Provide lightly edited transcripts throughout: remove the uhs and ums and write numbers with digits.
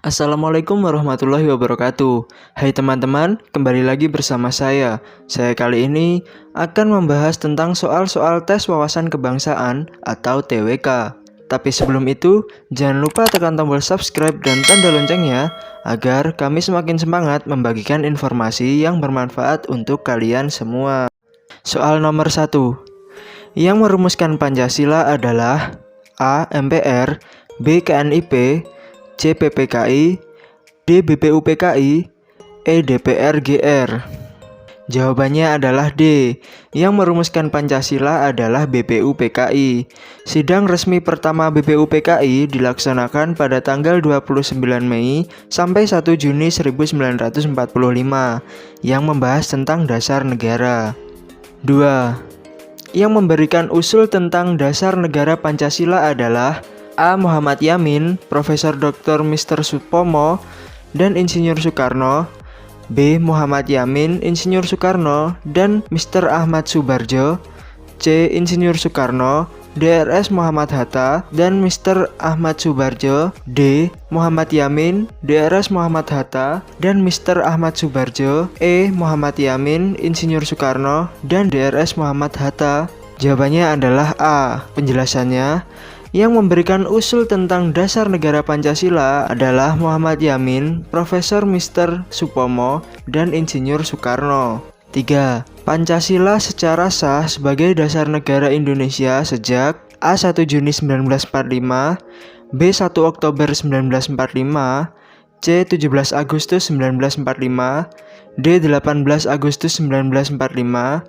Assalamualaikum warahmatullahi wabarakatuh. Hai teman-teman, kembali lagi bersama saya. Saya kali ini akan membahas tentang soal-soal tes wawasan kebangsaan atau TWK. Tapi sebelum itu, jangan lupa tekan tombol subscribe dan tanda loncengnya agar kami semakin semangat membagikan informasi yang bermanfaat untuk kalian semua. Soal nomor 1. Yang merumuskan Pancasila adalah A. MPR, B. KNIP, C. PPKI, D. BPUPKI, E. DPR GR. Jawabannya adalah D. Yang merumuskan Pancasila adalah BPUPKI. Sidang resmi pertama BPUPKI dilaksanakan pada tanggal 29 Mei sampai 1 Juni 1945 yang membahas tentang dasar negara. 2. Yang memberikan usul tentang dasar negara Pancasila adalah A. Muhammad Yamin, Profesor Dr. Mr. Supomo, dan Insinyur Soekarno. B. Muhammad Yamin, Insinyur Soekarno, dan Mr. Ahmad Subarjo. C. Insinyur Soekarno, Drs. Muhammad Hatta, dan Mr. Ahmad Subarjo. D. Muhammad Yamin, Drs. Muhammad Hatta, dan Mr. Ahmad Subarjo. E. Muhammad Yamin, Insinyur Soekarno, dan Drs. Muhammad Hatta. Jawabannya adalah A. Penjelasannya, yang memberikan usul tentang dasar negara Pancasila adalah Muhammad Yamin, Profesor Mr. Supomo, dan Insinyur Soekarno. 3. Pancasila secara sah sebagai dasar negara Indonesia sejak A. 1 Juni 1945, B. 1 Oktober 1945, C. 17 Agustus 1945, D. 18 Agustus 1945,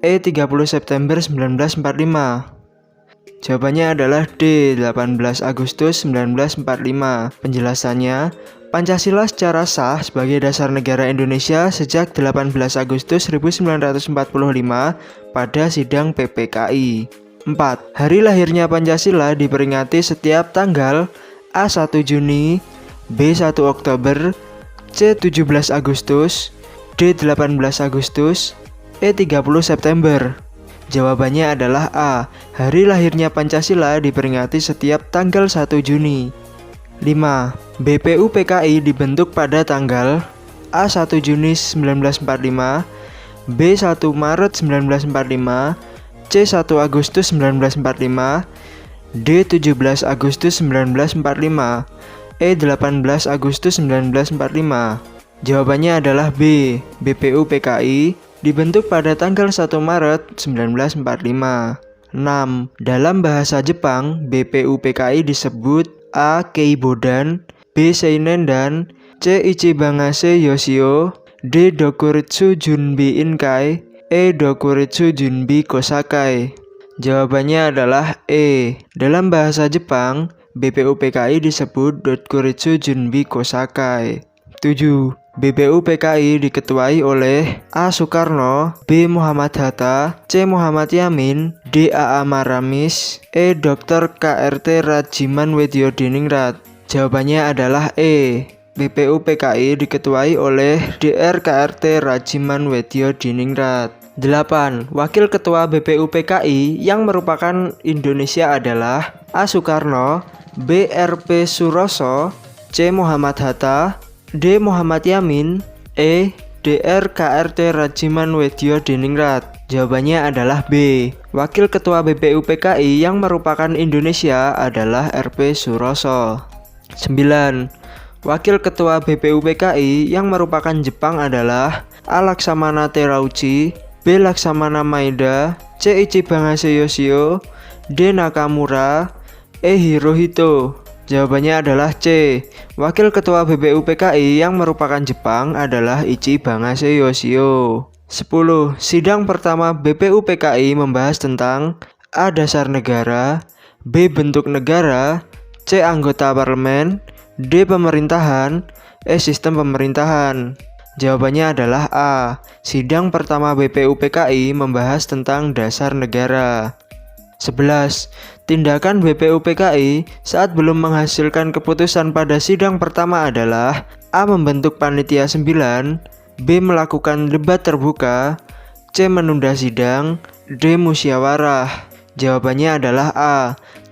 E. 30 September 1945. Jawabannya adalah D. 18 Agustus 1945. Penjelasannya, Pancasila secara sah sebagai dasar negara Indonesia sejak 18 Agustus 1945 pada sidang PPKI. 4. Hari lahirnya Pancasila diperingati setiap tanggal A. 1 Juni, B. 1 Oktober, C. 17 Agustus, D. 18 Agustus, E. 30 September. Jawabannya adalah A. Hari lahirnya Pancasila diperingati setiap tanggal 1 Juni. 5. BPUPKI dibentuk pada tanggal A. 1 Juni 1945, B. 1 Maret 1945, C. 1 Agustus 1945, D. 17 Agustus 1945, E. 18 Agustus 1945. Jawabannya adalah B. BPUPKI dibentuk pada tanggal 1 Maret 1945. 6. Dalam bahasa Jepang, BPUPKI disebut A. Keibodan, B. Seinendan, C. Ichibangase Yoshio, D. Dokuritsu Junbi Inkai, E. Dokuritsu Junbi Kosakai. Jawabannya adalah E. Dalam bahasa Jepang, BPUPKI disebut Dokuritsu Junbi Kosakai. 7. BPUPKI diketuai oleh A. Soekarno, B. Muhammad Hatta, C. Muhammad Yamin, D. A. Maramis, E. Dr. KRT Rajiman Weddiodiningrat. Jawabannya adalah E. BPUPKI diketuai oleh Dr. KRT Rajiman Weddiodiningrat. 8. Wakil Ketua BPUPKI yang merupakan Indonesia adalah A. Soekarno, B. R.P. Suroso, C. Muhammad Hatta, D. Muhammad Yamin, E. Dr. KRT Rajiman Weddiodiningrat. Jawabannya adalah B. Wakil Ketua BPUPKI yang merupakan Indonesia adalah R.P. Suroso. 9. Wakil Ketua BPUPKI yang merupakan Jepang adalah A. Laksamana Terauchi, B. Laksamana Maeda, C. Ichibangase Yoshio, D. Nakamura, E. Hirohito. Jawabannya adalah C. Wakil Ketua BPUPKI yang merupakan Jepang adalah Ichibangase Yoshio. 10. Sidang pertama BPUPKI membahas tentang A. Dasar negara, B. Bentuk negara, C. Anggota parlemen, D. Pemerintahan, E. Sistem pemerintahan. Jawabannya adalah A. Sidang pertama BPUPKI membahas tentang dasar negara. 11. Tindakan BPUPKI saat belum menghasilkan keputusan pada sidang pertama adalah A. Membentuk panitia 9, B. Melakukan debat terbuka, C. Menunda sidang, D. Musyawarah. Jawabannya adalah A.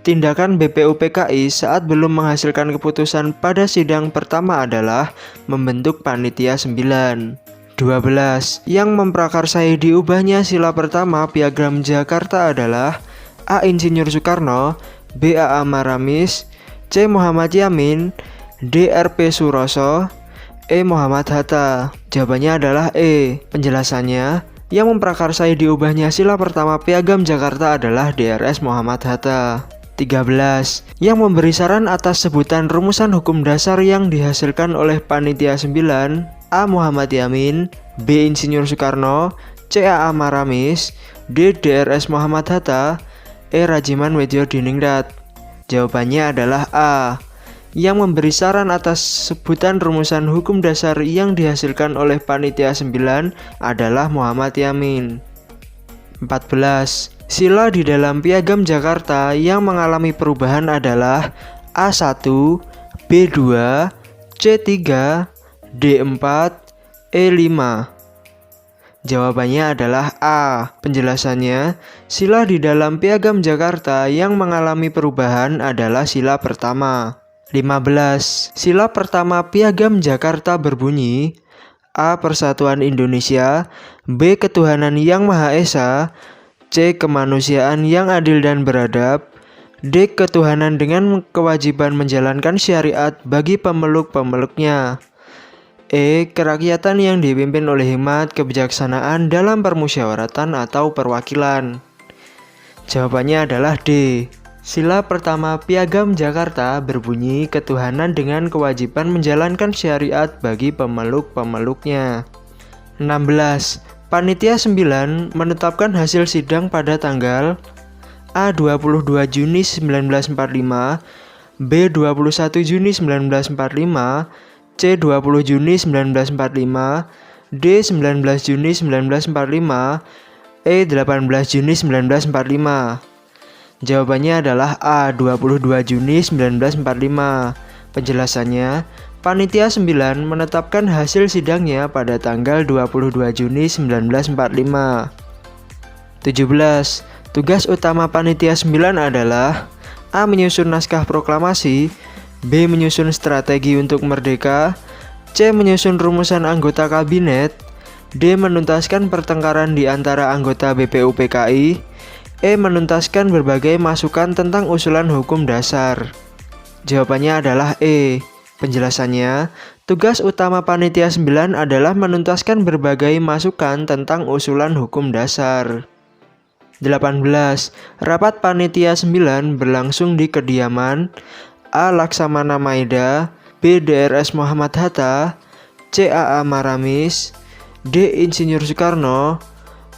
Tindakan BPUPKI saat belum menghasilkan keputusan pada sidang pertama adalah membentuk Panitia 9. 12. Yang memprakarsai diubahnya sila pertama Piagam Jakarta adalah A. Insinyur Soekarno, B. A.A. Maramis, C. Muhammad Yamin, D. R.P. Suroso, E. Muhammad Hatta. Jawabannya adalah E. Penjelasannya, yang memprakarsai diubahnya sila pertama Piagam Jakarta adalah DRS Muhammad Hatta. 13. Yang memberi saran atas sebutan rumusan hukum dasar yang dihasilkan oleh Panitia 9, A. Muhammad Yamin, B. Insinyur Soekarno, C. A.A. Maramis, D. DRS Muhammad Hatta, E. Rajiman Wedjodiningrat. Jawabannya adalah A. Yang memberi saran atas sebutan rumusan hukum dasar yang dihasilkan oleh Panitia 9 adalah Muhammad Yamin. 14. Sila di dalam Piagam Jakarta yang mengalami perubahan adalah A1, B2, C3, D4, E5. Jawabannya adalah A. Penjelasannya, sila di dalam Piagam Jakarta yang mengalami perubahan adalah sila pertama. 15. Sila pertama Piagam Jakarta berbunyi A. Persatuan Indonesia, B. Ketuhanan Yang Maha Esa, C. Kemanusiaan yang adil dan beradab, D. Ketuhanan dengan kewajiban menjalankan syariat bagi pemeluk-pemeluknya, E. Kerakyatan yang dipimpin oleh hikmat kebijaksanaan dalam permusyawaratan atau perwakilan. Jawabannya adalah D. Sila pertama Piagam Jakarta berbunyi ketuhanan dengan kewajiban menjalankan syariat bagi pemeluk-pemeluknya. 16. Panitia 9 menetapkan hasil sidang pada tanggal A. 22 Juni 1945, B. 21 Juni 1945, C. 20 Juni 1945, D. 19 Juni 1945, E. 18 Juni 1945. Jawabannya adalah A. 22 Juni 1945. Penjelasannya, Panitia 9 menetapkan hasil sidangnya pada tanggal 22 Juni 1945. 17. Tugas utama Panitia 9 adalah A. Menyusun naskah proklamasi, B. Menyusun strategi untuk merdeka, C. Menyusun rumusan anggota kabinet, D. Menuntaskan pertengkaran di antara anggota BPUPKI, E. Menuntaskan berbagai masukan tentang usulan hukum dasar. Jawabannya adalah E. Penjelasannya, tugas utama Panitia 9 adalah menuntaskan berbagai masukan tentang usulan hukum dasar. 18. Rapat Panitia 9 berlangsung di kediaman A. Laksamana Maida, B. DRS Muhammad Hatta, C. A.A. Maramis, D. Insinyur Soekarno,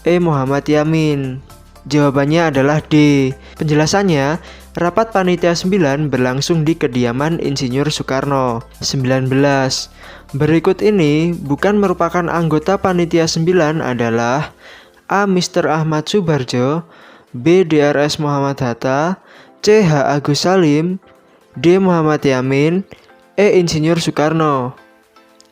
E. Muhammad Yamin. Jawabannya adalah D. Penjelasannya, rapat Panitia 9 berlangsung di kediaman Insinyur Soekarno. 19. Berikut ini bukan merupakan anggota Panitia 9 adalah A. Mr. Ahmad Subarjo, B. DRS Muhammad Hatta, C. H. Agus Salim, D. Muhammad Yamin, E. Insinyur Soekarno.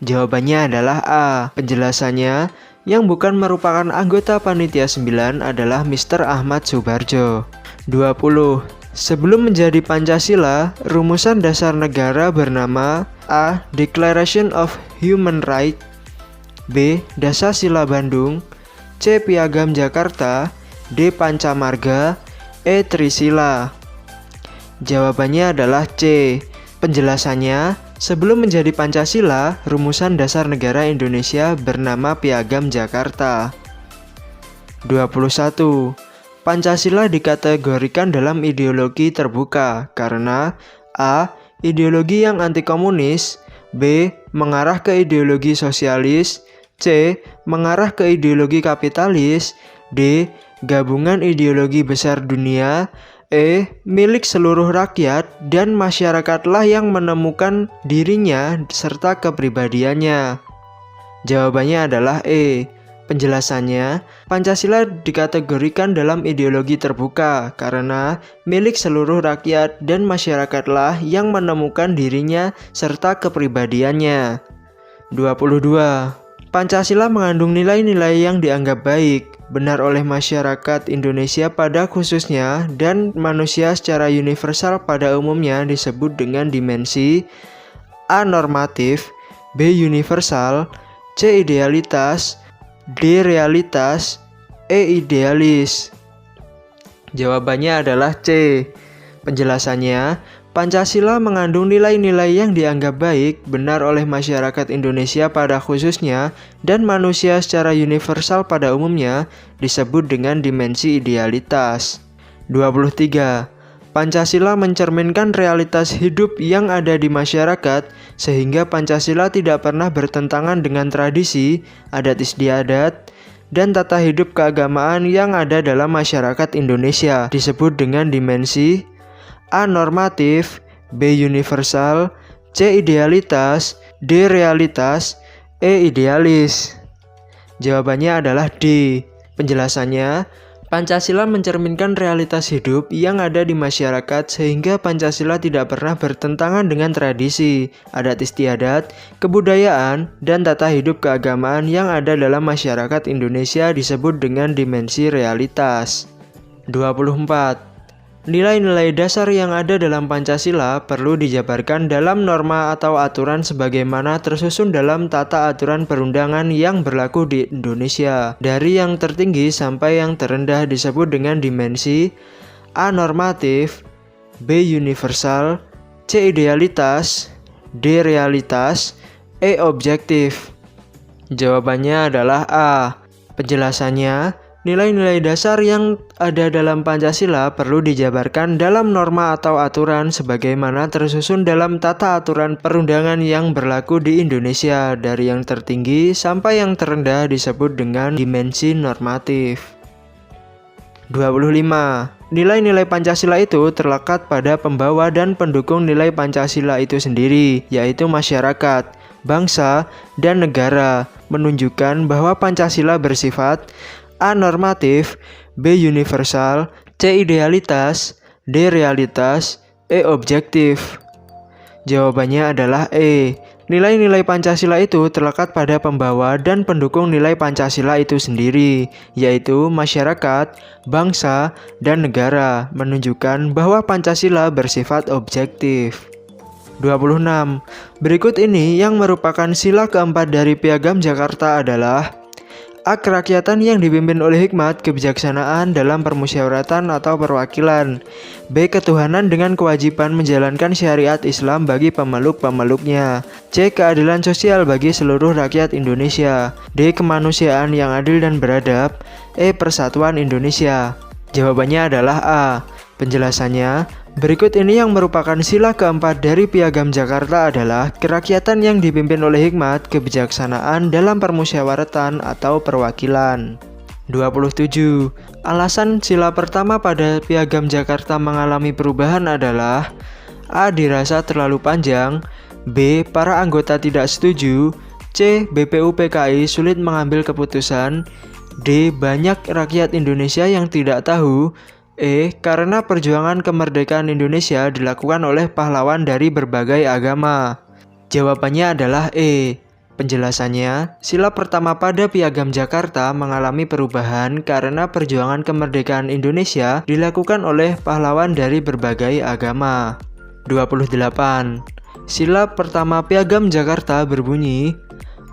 Jawabannya adalah A. Penjelasannya, yang bukan merupakan anggota Panitia 9 adalah Mr. Ahmad Subarjo. 20. Sebelum menjadi Pancasila, rumusan dasar negara bernama A. Declaration of Human Rights, B. Dasar-Sila Bandung, C. Piagam Jakarta, D. Pancamarga, E. Trisila. Jawabannya adalah C. Penjelasannya, sebelum menjadi Pancasila, rumusan dasar negara Indonesia bernama Piagam Jakarta. 21. Pancasila dikategorikan dalam ideologi terbuka karena A. Ideologi yang anti-komunis, B. Mengarah ke ideologi sosialis, C. Mengarah ke ideologi kapitalis, D. Gabungan ideologi besar dunia, E. Milik seluruh rakyat dan masyarakatlah yang menemukan dirinya serta kepribadiannya. Jawabannya adalah E. Penjelasannya, Pancasila dikategorikan dalam ideologi terbuka karena milik seluruh rakyat dan masyarakatlah yang menemukan dirinya serta kepribadiannya. 22. Pancasila mengandung nilai-nilai yang dianggap baik. benar oleh masyarakat Indonesia pada khususnya dan manusia secara universal pada umumnya disebut dengan dimensi A. Normatif, B. Universal, C. Idealitas, D. Realitas, E. Idealis. Jawabannya adalah C. Penjelasannya, Pancasila mengandung nilai-nilai yang dianggap baik, benar oleh masyarakat Indonesia pada khususnya, dan manusia secara universal pada umumnya, disebut dengan dimensi idealitas. 23. Pancasila mencerminkan realitas hidup yang ada di masyarakat, sehingga Pancasila tidak pernah bertentangan dengan tradisi, adat istiadat, dan tata hidup keagamaan yang ada dalam masyarakat Indonesia, disebut dengan dimensi A. Normatif, B. Universal, C. Idealitas, D. Realitas, E. Idealis. Jawabannya adalah D. Penjelasannya, Pancasila mencerminkan realitas hidup yang ada di masyarakat sehingga Pancasila tidak pernah bertentangan dengan tradisi, adat istiadat, kebudayaan, dan tata hidup keagamaan yang ada dalam masyarakat Indonesia disebut dengan dimensi realitas. 24. Nilai-nilai dasar yang ada dalam Pancasila perlu dijabarkan dalam norma atau aturan sebagaimana tersusun dalam tata aturan perundangan yang berlaku di Indonesia. Dari yang tertinggi sampai yang terendah disebut dengan dimensi A. Normatif, B. Universal, C. Idealitas, D. Realitas, E. Objektif. Jawabannya adalah A. Penjelasannya, nilai-nilai dasar yang ada dalam Pancasila perlu dijabarkan dalam norma atau aturan sebagaimana tersusun dalam tata aturan perundangan yang berlaku di Indonesia. Dari yang tertinggi sampai yang terendah disebut dengan dimensi normatif. 25. Nilai-nilai Pancasila itu terlekat pada pembawa dan pendukung nilai Pancasila itu sendiri, yaitu masyarakat, bangsa, dan negara, menunjukkan bahwa Pancasila bersifat A. Normatif, B. Universal, C. Idealitas, D. Realitas, E. Objektif. Jawabannya adalah E. Nilai-nilai Pancasila itu terlekat pada pembawa dan pendukung nilai Pancasila itu sendiri, yaitu masyarakat, bangsa, dan negara, menunjukkan bahwa Pancasila bersifat objektif. 26. Berikut ini yang merupakan sila keempat dari Piagam Jakarta adalah A. Kerakyatan yang dipimpin oleh hikmat kebijaksanaan dalam permusyawaratan atau perwakilan. B. Ketuhanan dengan kewajiban menjalankan syariat Islam bagi pemeluk-pemeluknya. C. Keadilan sosial bagi seluruh rakyat Indonesia. D. Kemanusiaan yang adil dan beradab. E. Persatuan Indonesia. Jawabannya adalah A. Penjelasannya, berikut ini yang merupakan sila keempat dari Piagam Jakarta adalah kerakyatan yang dipimpin oleh hikmat kebijaksanaan dalam permusyawaratan atau perwakilan. 27. Alasan sila pertama pada Piagam Jakarta mengalami perubahan adalah A. Dirasa terlalu panjang, B. Para anggota tidak setuju, C. BPUPKI sulit mengambil keputusan, D. Banyak rakyat Indonesia yang tidak tahu, E. Karena perjuangan kemerdekaan Indonesia dilakukan oleh pahlawan dari berbagai agama. Jawabannya adalah E. Penjelasannya, sila pertama pada Piagam Jakarta mengalami perubahan karena perjuangan kemerdekaan Indonesia dilakukan oleh pahlawan dari berbagai agama. 28. Sila pertama Piagam Jakarta berbunyi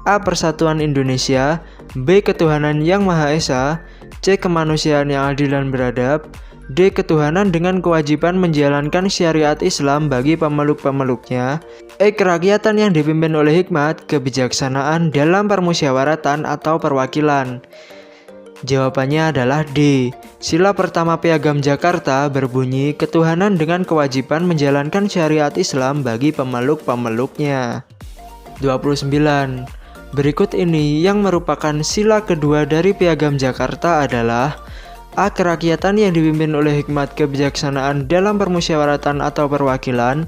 A. Persatuan Indonesia, B. Ketuhanan yang Maha Esa, C. Kemanusiaan yang adil dan beradab, D. Ketuhanan dengan kewajiban menjalankan syariat Islam bagi pemeluk-pemeluknya, E. Kerakyatan yang dipimpin oleh hikmat kebijaksanaan dalam permusyawaratan atau perwakilan. Jawabannya adalah D. Sila pertama Piagam Jakarta berbunyi ketuhanan dengan kewajiban menjalankan syariat Islam bagi pemeluk-pemeluknya. 29. Berikut ini yang merupakan sila kedua dari Piagam Jakarta adalah A. Kerakyatan yang dipimpin oleh hikmat kebijaksanaan dalam permusyawaratan atau perwakilan,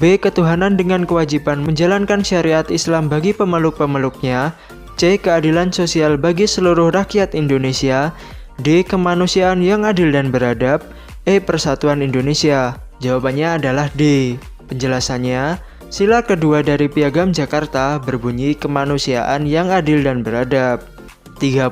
B. Ketuhanan dengan kewajiban menjalankan syariat Islam bagi pemeluk-pemeluknya, C. Keadilan sosial bagi seluruh rakyat Indonesia, D. Kemanusiaan yang adil dan beradab, E. Persatuan Indonesia. Jawabannya adalah D. Penjelasannya, sila kedua dari Piagam Jakarta berbunyi kemanusiaan yang adil dan beradab. 30.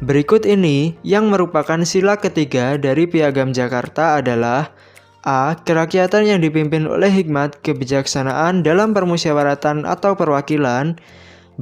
Berikut ini yang merupakan sila ketiga dari Piagam Jakarta adalah A. Kerakyatan yang dipimpin oleh hikmat kebijaksanaan dalam permusyawaratan atau perwakilan.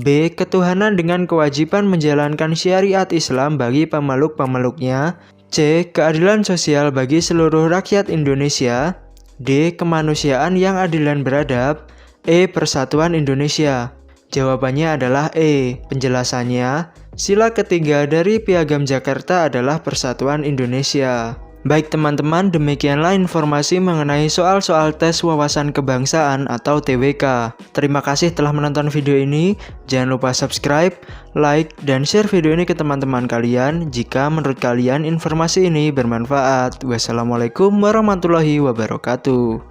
B. Ketuhanan dengan kewajiban menjalankan syariat Islam bagi pemeluk-pemeluknya. C. Keadilan sosial bagi seluruh rakyat Indonesia. D. Kemanusiaan yang adil dan beradab. E. Persatuan Indonesia. Jawabannya adalah E. Penjelasannya, sila ketiga dari Piagam Jakarta adalah Persatuan Indonesia. Baik teman-teman, demikianlah informasi mengenai soal-soal tes wawasan kebangsaan atau TWK. Terima kasih telah menonton video ini. Jangan lupa subscribe, like, dan share video ini ke teman-teman kalian jika menurut kalian informasi ini bermanfaat. Wassalamualaikum warahmatullahi wabarakatuh.